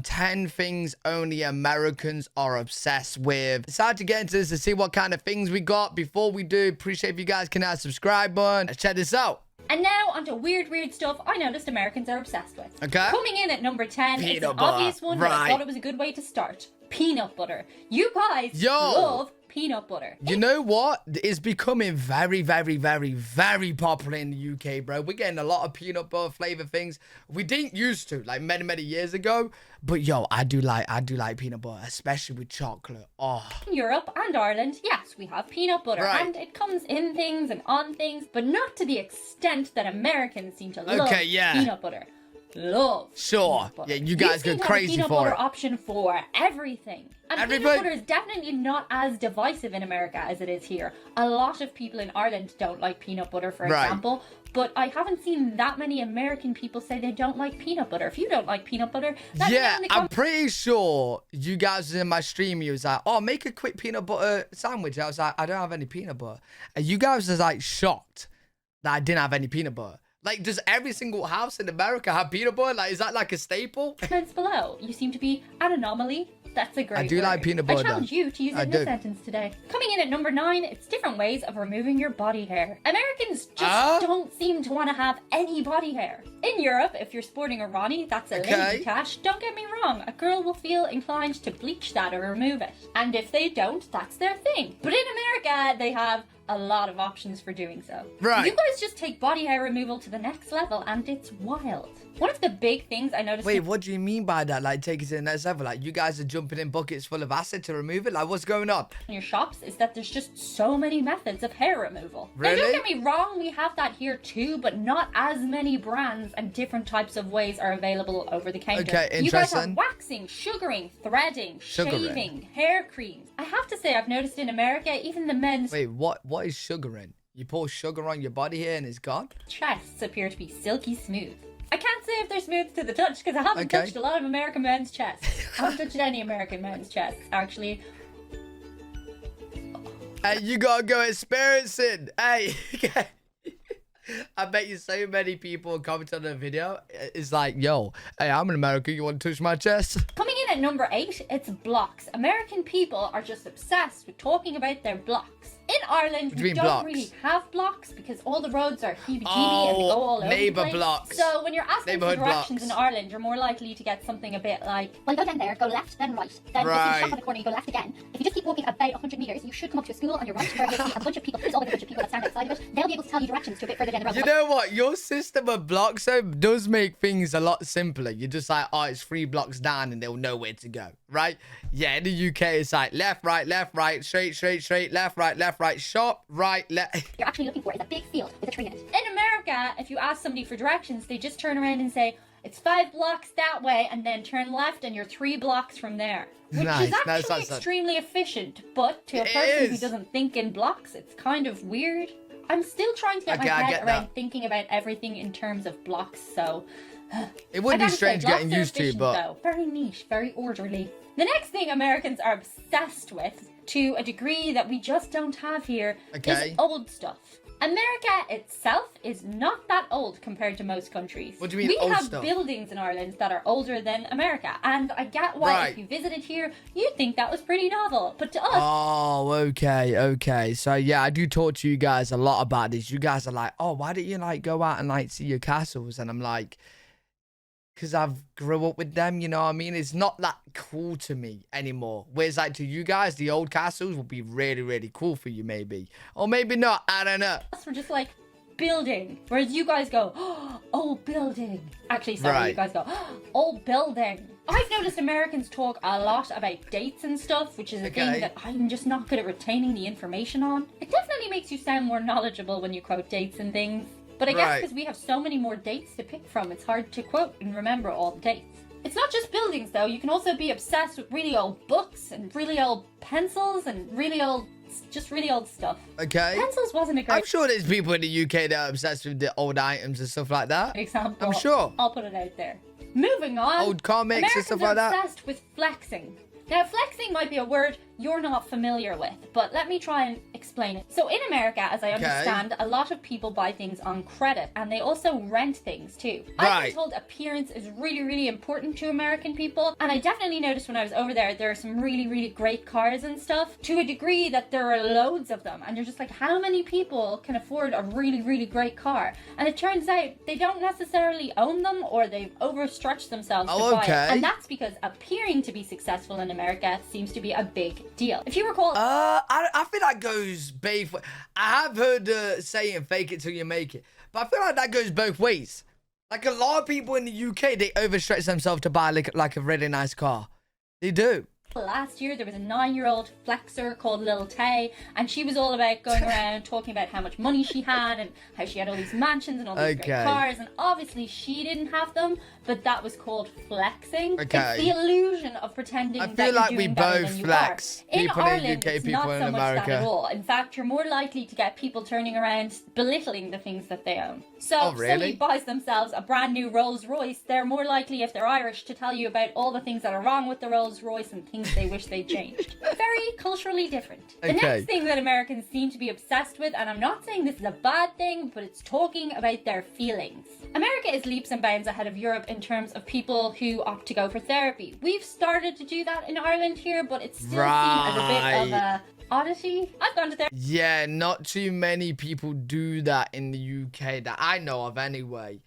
10 things only Americans are obsessed with. Decided to get into this to see what kind of things we got. Before we do, appreciate if you guys can hit that subscribe button. Let's check this out. And now onto weird stuff I noticed Americans are obsessed with. Okay. Coming in at number 10, Peanut it's an butter. obvious one, but I Right. thought it was a good way to start. Peanut butter. You guys Yo. love peanut butter. You know what? It's becoming very, very, very, very popular in the UK, bro. We're getting a lot of peanut butter flavor things. We didn't used to, like many, many years ago. But yo, I do like peanut butter, especially with chocolate. Oh. In Europe and Ireland, yes, we have peanut butter. Right. And it comes in things and on things, but not to the extent that Americans seem to love peanut butter. Love. Sure. Peanut butter. Yeah, you guys go crazy peanut for butter it. option for everything. And Everything. peanut butter is definitely not as divisive in America as it is here. A lot of people in Ireland don't like peanut butter, for example. But I haven't seen that many American people say they don't like peanut butter. If you don't like peanut butter, let me know in the I'm pretty sure you guys was in my stream. You was like, oh, make a quick peanut butter sandwich. I was like, I don't have any peanut butter. And you guys was like shocked that I didn't have any peanut butter. Like, does every single house in America have peanut butter? Like, is that like a staple? Comments below. You seem to be an anomaly. That's a great I do word. like peanut butter, I challenge you to use it in a sentence today. Coming in at number 9, it's different ways of removing your body hair. Americans just don't seem to want to have any body hair. In Europe, if you're sporting a Ronnie, that's a lady tash. Don't get me wrong, a girl will feel inclined to bleach that or remove it. And if they don't, that's their thing. But in America, they have a lot of options for doing so. Right. You guys just take body hair removal to the next level, and it's wild. One of the big things I noticed... Wait, what do you mean by that? Like, take it to the next level? Like, you guys are jumping in buckets full of acid to remove it? Like, what's going on? in your shops is that there's just so many methods of hair removal. Really? Now, don't get me wrong, we have that here too, but not as many brands and different types of ways are available over the counter. Okay, interesting. You guys have waxing, sugaring, threading, shaving, hair creams. I have to say, I've noticed in America, even the men's Wait, what is sugaring? You pour sugar on your body here and it's gone? chests appear to be silky smooth. I can't say if they're smooth to the touch because I haven't touched a lot of American men's chests. I haven't touched any American men's chests, actually. Hey, you gotta go experiencing. Hey, I bet you so many people comment on the video. It's like, yo, hey, I'm in America. You want to touch my chest? Coming in at number 8, it's blocks. American people are just obsessed with talking about their blocks. In Ireland, we don't really have blocks because all the roads are heebie-jeebie and they go all over neighbor the place. blocks. So when you're asking for directions blocks. in Ireland, you're more likely to get something a bit like, well, you go down there, go left, then right. Then if you stop at the corner, you go left again. If you just keep walking about 100 metres, you should come up to a school on your right where you'll see a bunch of people. There's always a bunch of people that stand outside of it. They'll be able to tell you directions to a bit further down the road. You know what? Your system of blocks does make things a lot simpler. You're just like, oh, it's 3 blocks down and they'll know where to go, right? Yeah, in the UK, it's like left, right, straight, left, right, sharp, right, left. You're actually looking for is a big field with a tree in it. in America, if you ask somebody for directions, they just turn around and say, it's 5 blocks that way and then turn left and you're 3 blocks from there. Which is actually extremely efficient, but to a person who doesn't think in blocks, it's kind of weird. I'm still trying to get my head around thinking about everything in terms of blocks, so... It would be strange getting used to, but... Though. Very neat, very orderly. The next thing Americans are obsessed with, to a degree that we just don't have here, is old stuff. America itself is not that old compared to most countries. What do you mean old stuff? We have buildings in Ireland that are older than America, and I get why if you visited here, you'd think that was pretty novel. But to us... Oh, okay. So, yeah, I do talk to you guys a lot about this. You guys are like, oh, why don't you, like, go out and, like, see your castles? And I'm like... because I've grew up with them, you know what I mean? It's not that cool to me anymore. Whereas, like, to you guys, the old castles will be really, really cool for you, maybe. Or maybe not, I don't know. We're just like, building. Whereas you guys go, oh, old building. Actually, sorry, you guys go, oh, old building. I've noticed Americans talk a lot about dates and stuff, which is a thing that I'm just not good at retaining the information on. It definitely makes you sound more knowledgeable when you quote dates and things. But I guess because we have so many more dates to pick from, it's hard to quote and remember all the dates. It's not just buildings, though. You can also be obsessed with really old books and really old pencils and really old stuff. Okay. Pencils wasn't a great I'm sure there's people in the UK that are obsessed with the old items and stuff like that. example. I'm sure. I'll put it out there. Moving on. Old comics and stuff like that. Americans are obsessed with flexing. Now, flexing might be a word you're not familiar with, but let me try and explain it. So in America, as I understand, a lot of people buy things on credit, and they also rent things too. I've been told appearance is really, really important to American people, and I definitely noticed when I was over there are some really, really great cars and stuff, to a degree that there are loads of them, and you're just like, how many people can afford a really, really great car? And it turns out they don't necessarily own them, or they've overstretched themselves to buy it. And that's because appearing to be successful in America seems to be a big deal. If you recall, I feel that goes both. I have heard saying "fake it till you make it," but I feel like that goes both ways. Like a lot of people in the UK, they overstretch themselves to buy like a really nice car. They do. Last year there was a 9-year-old flexer called Lil Tay, and she was all about going around talking about how much money she had and how she had all these mansions and all these great cars, and obviously she didn't have them, but that was called flexing. It's the illusion of pretending that you're doing better than you flex. are. In people Ireland, in UK, it's people not in so America. much that at all. In fact, you're more likely to get people turning around belittling the things that they own. So if somebody buys themselves a brand new Rolls Royce, they're more likely, if they're Irish, to tell you about all the things that are wrong with the Rolls Royce and things they wish they'd changed. Very culturally different. The next thing that Americans seem to be obsessed with, and I'm not saying this is a bad thing, but it's talking about their feelings. America is leaps and bounds ahead of Europe in terms of people who opt to go for therapy. We've started to do that in Ireland here, but it's still seen as a bit of a oddity. I've gone to therapy. Yeah, not too many people do that in the UK that I know of anyway.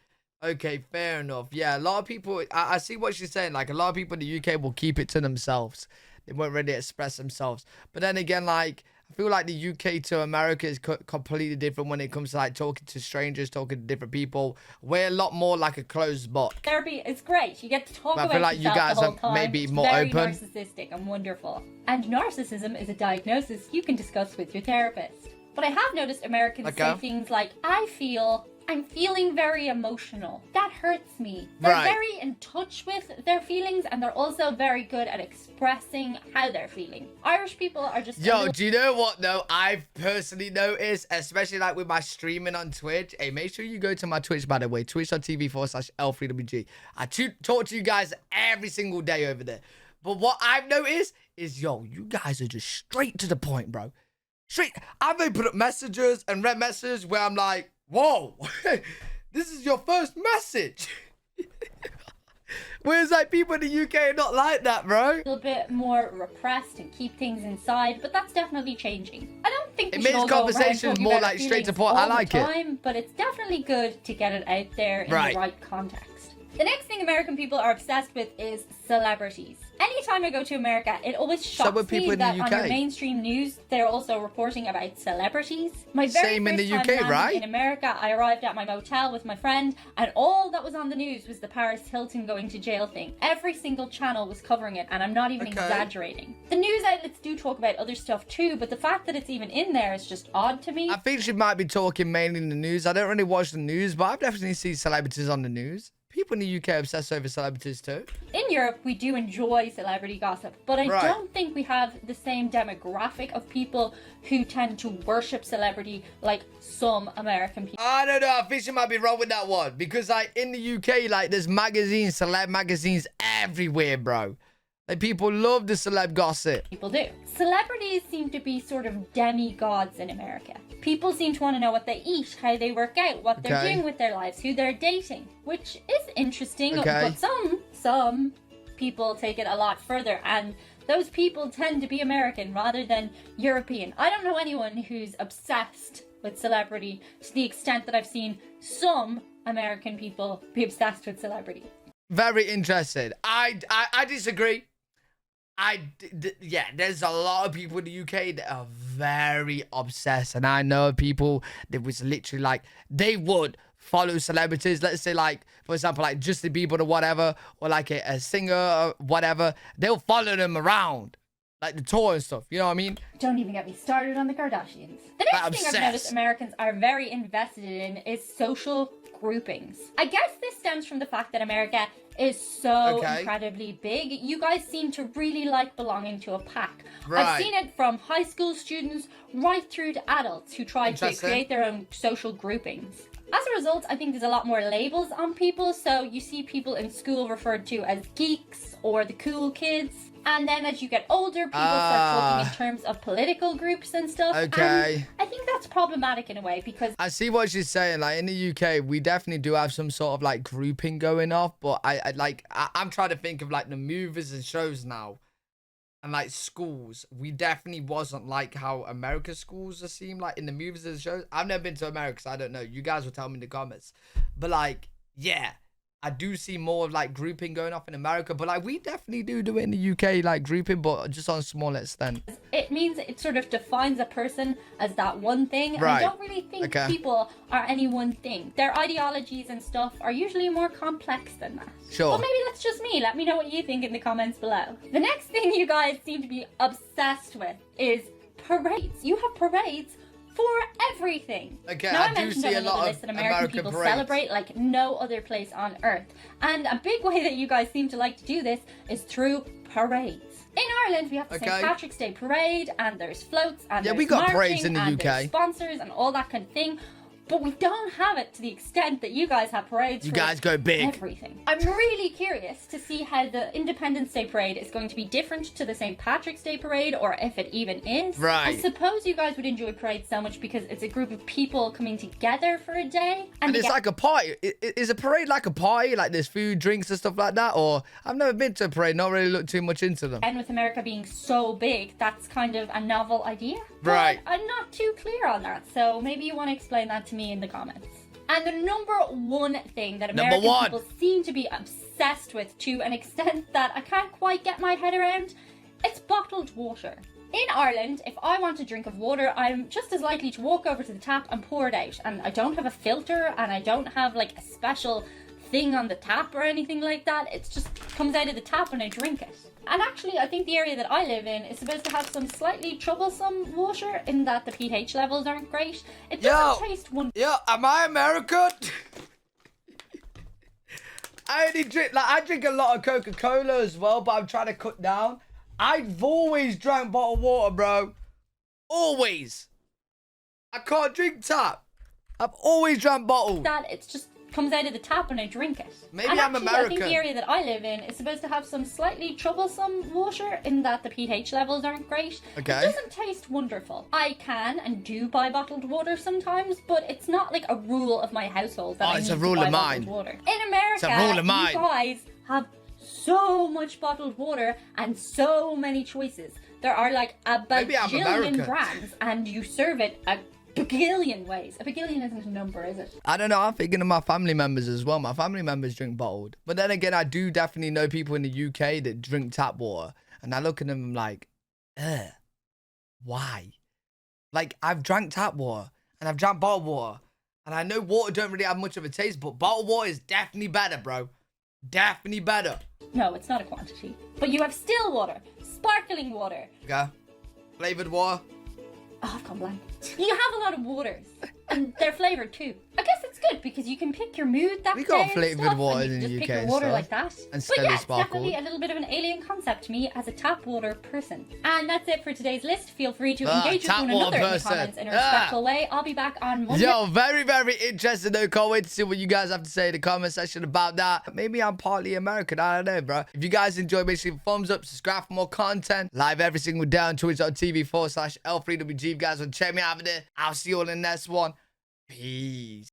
Okay, fair enough. Yeah, a lot of people, I see what she's saying. Like, a lot of people in the UK will keep it to themselves. They won't really express themselves. But then again, like, I feel like the UK to America is completely different when it comes to, like, talking to strangers, talking to different people. We're a lot more like a closed book. Therapy is great. You get to talk about I feel like yourself you guys the whole are time. maybe It's more very open. narcissistic and wonderful. And narcissism is a diagnosis you can discuss with your therapist. But I have noticed Americans say things like, I'm feeling very emotional. That hurts me. They're very in touch with their feelings, and they're also very good at expressing how they're feeling. Irish people are just... Yo, do you know what, though? I've personally noticed, especially like with my streaming on Twitch. Hey, make sure you go to my Twitch, by the way. Twitch.tv/L3WG. I talk to you guys every single day over there. But what I've noticed is, yo, you guys are just straight to the point, bro. Straight. I've opened up messages and read messages where I'm like, whoa, this is your first message. Whereas like people in the UK are not like that, bro. A little bit more repressed and keep things inside, but that's definitely changing. I don't think it makes conversations more like straight to point. I like it. But it's definitely good to get it out there in the right context. The next thing American people are obsessed with is celebrities. Anytime I go to America, it always shocks me that on your mainstream news, they're also reporting about celebrities. My very Same in the first UK, time right? in America, I arrived at my motel with my friend, and all that was on the news was the Paris Hilton going to jail thing. Every single channel was covering it, and I'm not even exaggerating. The news outlets do talk about other stuff too, but the fact that it's even in there is just odd to me. I think she might be talking mainly in the news. I don't really watch the news, but I've definitely seen celebrities on the news. People in the UK obsess over celebrities too. In Europe, we do enjoy celebrity gossip, but I don't think we have the same demographic of people who tend to worship celebrity like some American people. I don't know. I think she might be wrong with that one. Because like in the UK, like there's magazines, celeb magazines everywhere, bro. Like people love the celeb gossip. People do. Celebrities seem to be sort of demigods in America. People seem to want to know what they eat, how they work out, what they're doing with their lives, who they're dating, which is interesting, but some people take it a lot further, and those people tend to be American rather than European. I don't know anyone who's obsessed with celebrity to the extent that I've seen some American people be obsessed with celebrity. Very interested. I disagree. Yeah, there's a lot of people in the UK that are very obsessed, and I know people that was literally like, they would follow celebrities. Let's say like, for example, like Justin Bieber or whatever, or like a singer or whatever. They'll follow them around, like the tour and stuff. You know what I mean? Don't even get me started on the Kardashians. The next thing I've noticed Americans are very invested in is social groupings. I guess this stems from the fact that America is so incredibly big. You guys seem to really like belonging to a pack. I've seen it from high school students right through to adults who try to create their own social groupings. As a result, I think there's a lot more labels on people. So you see people in school referred to as geeks or the cool kids. And then as you get older, people start talking in terms of political groups and stuff. Okay. And I think that's problematic in a way because I see what she's saying. Like in the UK, we definitely do have some sort of like grouping going off. But I'm trying to think of like the movies and shows now. And like schools, we definitely wasn't like how America's schools seem like in the movies and shows. I've never been to America, so I don't know. You guys will tell me in the comments. But like, yeah, I do see more of like grouping going off in America. But like, we definitely do it in the UK, like grouping, but just on a small extent. it means it sort of defines a person as that one thing. And Right. I don't really think people are any one thing. Their ideologies and stuff are usually more complex than that. Sure. Well, maybe that's just me. Let me know what you think in the comments below. The next thing you guys seem to be obsessed with is parades. You have parades for everything. Okay, now, I I do mentioned see on a another lot list of that American American people parades. celebrate like no other place on earth. And a big way that you guys seem to like to do this is through parades. In Ireland, we have the St. Patrick's Day parade, and there's floats, and Yeah, there's we got marching, parades in the and UK. there's sponsors, and all that kind of thing. But we don't have it to the extent that you guys have parades. You for guys go big. everything. I'm really curious to see how the Independence Day parade is going to be different to the St. Patrick's Day parade, or if it even is. Right. I suppose you guys would enjoy parades so much because it's a group of people coming together for a day. And they it's get like a party. Is a parade like a party? Like there's food, drinks and stuff like that? Or I've never been to a parade, not really looked too much into them. And with America being so big, that's kind of a novel idea. Right. But I'm not too clear on that, so maybe you want to explain that to me in the comments. And the number one thing that American people seem to be obsessed with to an extent that I can't quite get my head around, it's bottled water. In Ireland, if I want a drink of water, I'm just as likely to walk over to the tap and pour it out. And I don't have a filter, and I don't have like a special thing on the tap or anything like that. It just comes out of the tap and I drink it. And actually, I think the area that I live in is supposed to have some slightly troublesome water in that the pH levels aren't great. It doesn't taste wonderful. Yo, am I American? I drink a lot of Coca-Cola as well, but I'm trying to cut down. I've always drank bottled water, bro. Always. I can't drink tap. I've always drank bottled. That it's just comes out of the tap and I drink it. Maybe and I'm actually, American. I think the area that I live in is supposed to have some slightly troublesome water in that the pH levels aren't great. Okay. It doesn't taste wonderful. I can and do buy bottled water sometimes, but it's not like a rule of my household that I it's need a rule to buy of bottled mine. water. In America, It's a rule of mine. you guys have so much bottled water and so many choices. There are like a Maybe I'm bajillion American. brands, and you serve it a bagillion ways. A bagillion isn't a number, is it? I don't know. I'm thinking of my family members as well. My family members drink bottled. But then again, I do definitely know people in the UK that drink tap water. And I look at them like, why? Like, I've drank tap water and I've drank bottled water. And I know water don't really have much of a taste, but bottled water is definitely better, bro. Definitely better. No, it's not a quantity. But you have still water, sparkling water. Okay. Flavored water. Oh, I've gone blank. You have a lot of waters, and they're flavored too. I guess it's good because you can pick your mood that We day. got and flavoured stuff, waters and in you the just UK pick and your water stuff. like that. And But still yeah, is it's definitely sparkled. a little bit of an alien concept to me as a tap water person. And that's it for today's list. Feel free to engage with tap one water another in the person. comments in a respectful way. I'll be back on Monday. Yo, very, very interesting though. Can't wait to see what you guys have to say in the comment section about that. Maybe I'm partly American. I don't know, bro. If you guys enjoy, make sure you thumbs up, subscribe for more content. Live every single day on Twitch.tv/L3WG. If you guys want to check me out over there, I'll see you all in the next one. Peace.